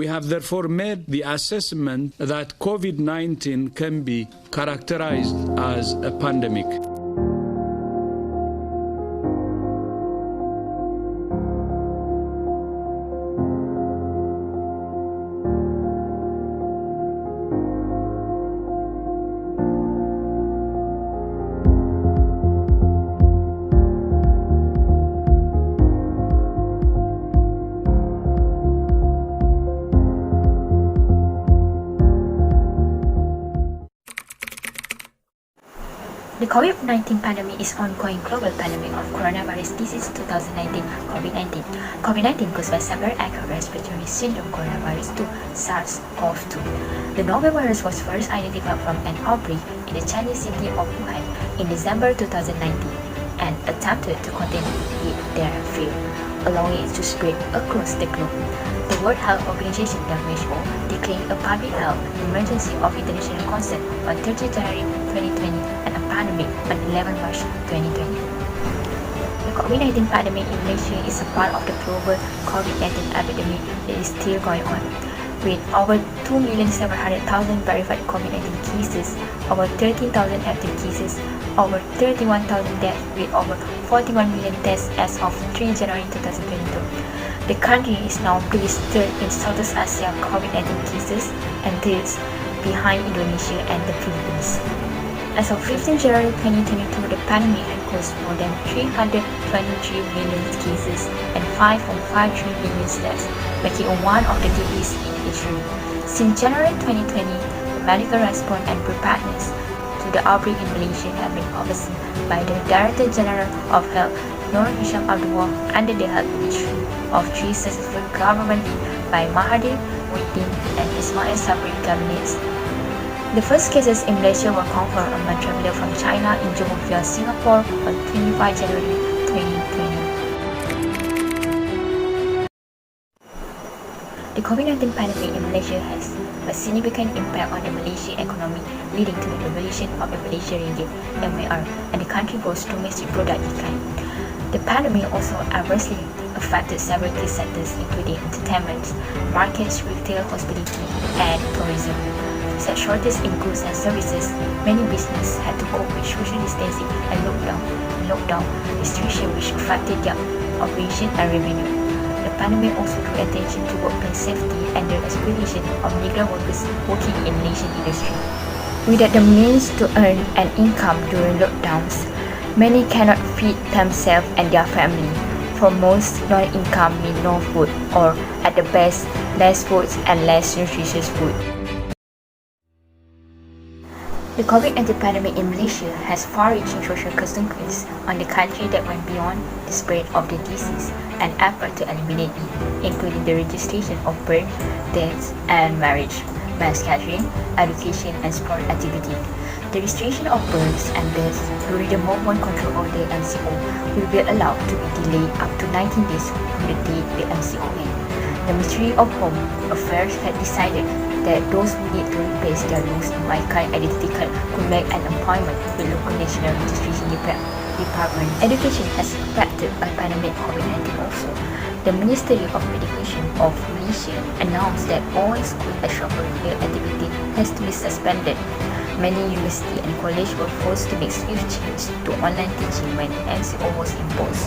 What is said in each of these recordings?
We have therefore made the assessment that COVID-19 can be characterized as a pandemic. The COVID-19 pandemic is ongoing global pandemic of coronavirus disease 2019 COVID-19. COVID-19 caused by severe acute respiratory syndrome coronavirus 2 SARS-CoV-2. The novel virus was first identified from an outbreak in the Chinese city of Wuhan in December 2019 and attempted to contain it there failed, allowing it to spread across the globe. The World Health Organization (WHO) declared a public health emergency of international concern on 30 January 2020 and a pandemic on 11 March 2020. The COVID-19 pandemic in Malaysia is a part of the global COVID-19 epidemic that is still going on. With over 2,700,000 verified COVID-19 cases, over 13,000 active cases, over 31,000 deaths with over 41 million tests as of 3 January 2022. The country is now placed third in Southeast Asia COVID-19 cases and third behind Indonesia and the Philippines. As of 15 January 2022, the pandemic had caused more than 323 million cases and 5.53 million deaths, making it one of the deadliest in history. Since January 2020, the medical response and preparedness to the outbreak in Malaysia have been overseen by the Director General of Health, Nur Hisham Abdullah, under the Health Ministry of three successful government by Mahathir Muhyiddin and Ismail Sabri cabinets. The first cases in Malaysia were confirmed on a traveler from China in Johor via Singapore on 25 January 2020. The COVID-19 pandemic in Malaysia has a significant impact on the Malaysian economy, leading to the devaluation of the Malaysian ringgit (MYR) and the country's gross domestic product decline. The pandemic also adversely affected several key sectors including entertainment, markets, retail, hospitality, and tourism. Such shortage in goods and services, many businesses had to cope with social distancing and lockdown restrictions which affected their operation and revenue. The pandemic also drew attention to workplace safety and the exploitation of migrant workers working in Malaysian industry. Without the means to earn an income during lockdowns, many cannot feed themselves and their family. For most, non-income means no food, or at the best, less food and less nutritious food. The COVID-19 pandemic in Malaysia has far-reaching social consequences on the country that went beyond the spread of the disease and effort to eliminate it, including the registration of birth, deaths, and marriage, mass gathering, education, and sport activity. The restriction of births and deaths during the Movement Control Order (MCO) will be allowed to be delayed up to 19 days from the date the MCO ends. The Ministry of Home Affairs had decided that those who need to replace their lost migrant identity card could make an appointment with local national registration department. Education has affected by pandemic COVID-19 also. The Ministry of Education of Malaysia announced that all school extracurricular activity has to be suspended. Many universities and colleges were forced to make swift changes to online teaching when MCO was imposed.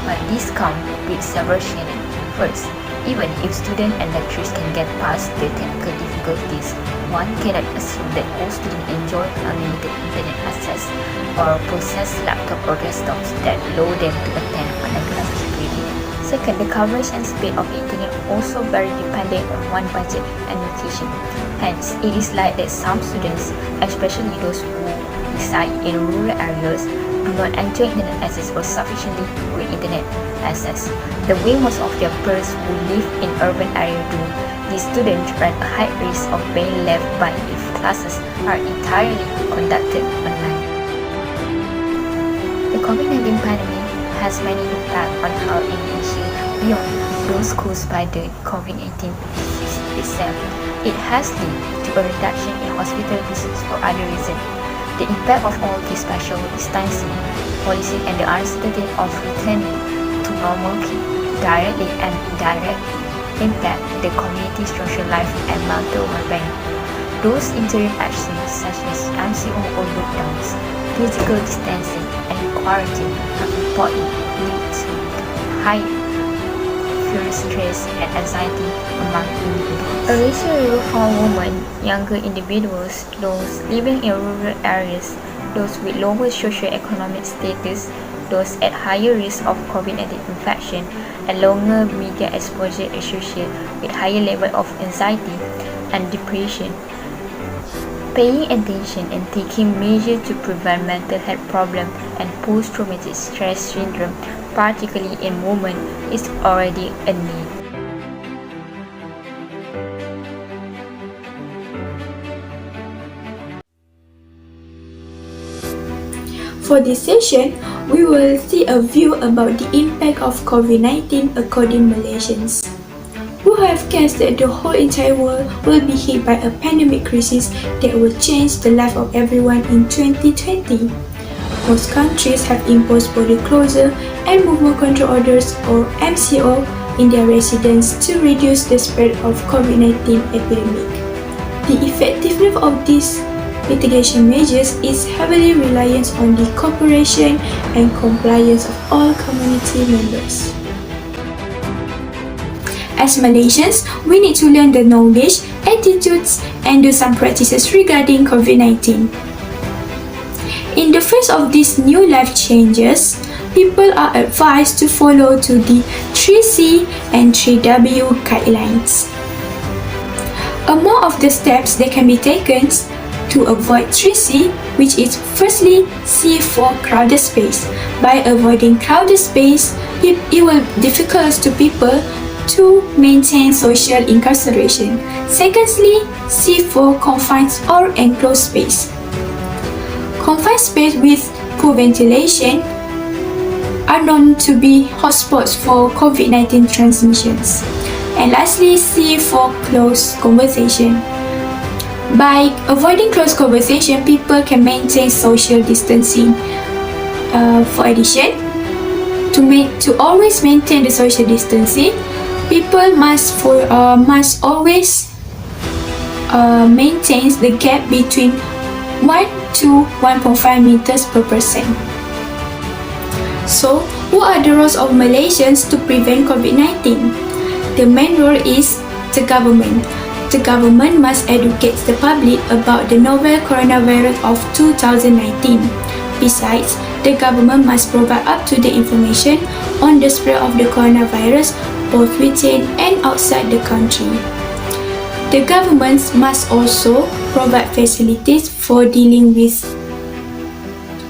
But this comes with several challenges. First, even if students and lecturers can get past the technical difficulties, one cannot assume that all students enjoy unlimited internet access or possess laptop or desktops that allow them to attend online classes freely. Second, the coverage and speed of the internet also very dependent on one's budget and location. Hence, it is likely that some students, especially those who reside in rural areas, do not enjoy internet access or sufficiently good internet access. The way most of their peers who live in urban areas do, these students run a high risk of being left behind if classes are entirely conducted online. The COVID-19 pandemic has many impacts on health in Malaysia beyond those caused by the COVID-19 disease itself. It has led to a reduction in hospital visits for other reasons. The impact of all this social distancing policy and the uncertainty of returning to normalcy directly and indirectly impact the community social life and mental well-being. Those interim actions such as MCO or lockdowns, physical distancing, and quarantine are important lead to high fear, stress, and anxiety among individuals. A recent rule found women, younger individuals, those living in rural areas, those with lower socio-economic status, those at higher risk of COVID-19 infection, and longer media exposure associated with higher level of anxiety and depression. Paying attention and taking measures to prevent mental health problems and post-traumatic stress syndrome, particularly in women, is already a need. For this session, we will see a view about the impact of COVID-19 according Malaysians, who have guessed that the whole entire world will be hit by a pandemic crisis that will change the life of everyone in 2020. Most countries have imposed border closure and movement control orders or MCO in their residents to reduce the spread of COVID-19 epidemic. The effectiveness of these mitigation measures is heavily reliant on the cooperation and compliance of all community members. As Malaysians, we need to learn the knowledge, attitudes, and do some practices regarding COVID-19. In the face of these new life changes, people are advised to follow to the 3C and 3W guidelines. Among of the steps that can be taken to avoid 3C, which is firstly, C for crowded space. By avoiding crowded space, it will be difficult to people to maintain social incarceration. Secondly, C for confined or enclosed space. Confined space with poor ventilation are known to be hotspots for COVID-19 transmissions. And lastly, C for close conversation. By avoiding close conversation, people can maintain social distancing. For addition, to always maintain the social distancing, people must always maintain the gap between 1 to 1.5 meters per person. So, what are the roles of Malaysians to prevent COVID-19? The main role is the government. The government must educate the public about the novel coronavirus of 2019. Besides, the government must provide up-to-date information on the spread of the coronavirus both within and outside the country. The government must also provide facilities for dealing with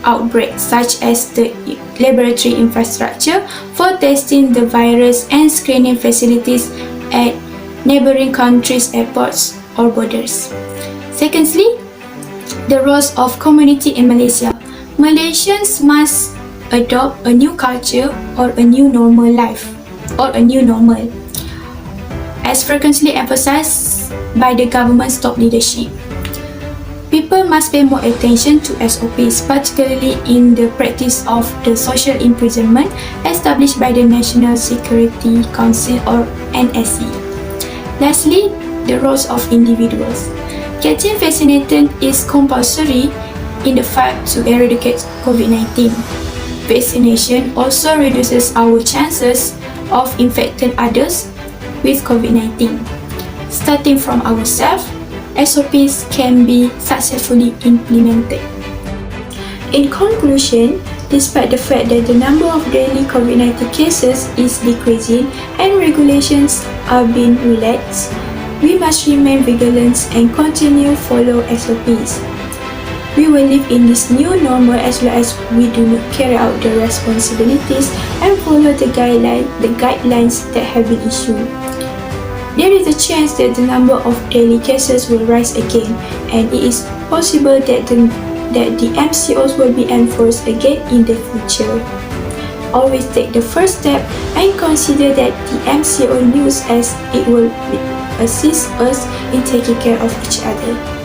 outbreaks, such as the laboratory infrastructure for testing the virus and screening facilities at neighboring countries' airports or borders. Secondly, the roles of community in Malaysia. Malaysians must adopt a new culture or a new normal life, as frequently emphasized by the government's top leadership. People must pay more attention to SOPs, particularly in the practice of the social imprisonment established by the National Security Council or NSC. Lastly, the roles of individuals. Getting vaccinated is compulsory in the fight to eradicate COVID-19. Vaccination also reduces our chances of infecting others with COVID-19. Starting from ourselves, SOPs can be successfully implemented. In conclusion, despite the fact that the number of daily COVID-19 cases is decreasing and regulations are being relaxed, we must remain vigilant and continue follow SOPs. We will live in this new normal as long as we do not carry out the responsibilities and follow the guidelines that have been issued. There is a chance that the number of daily cases will rise again, and it is possible that the MCOs will be enforced again in the future. Always take the first step and consider that the MCO news, as it will assist us in taking care of each other.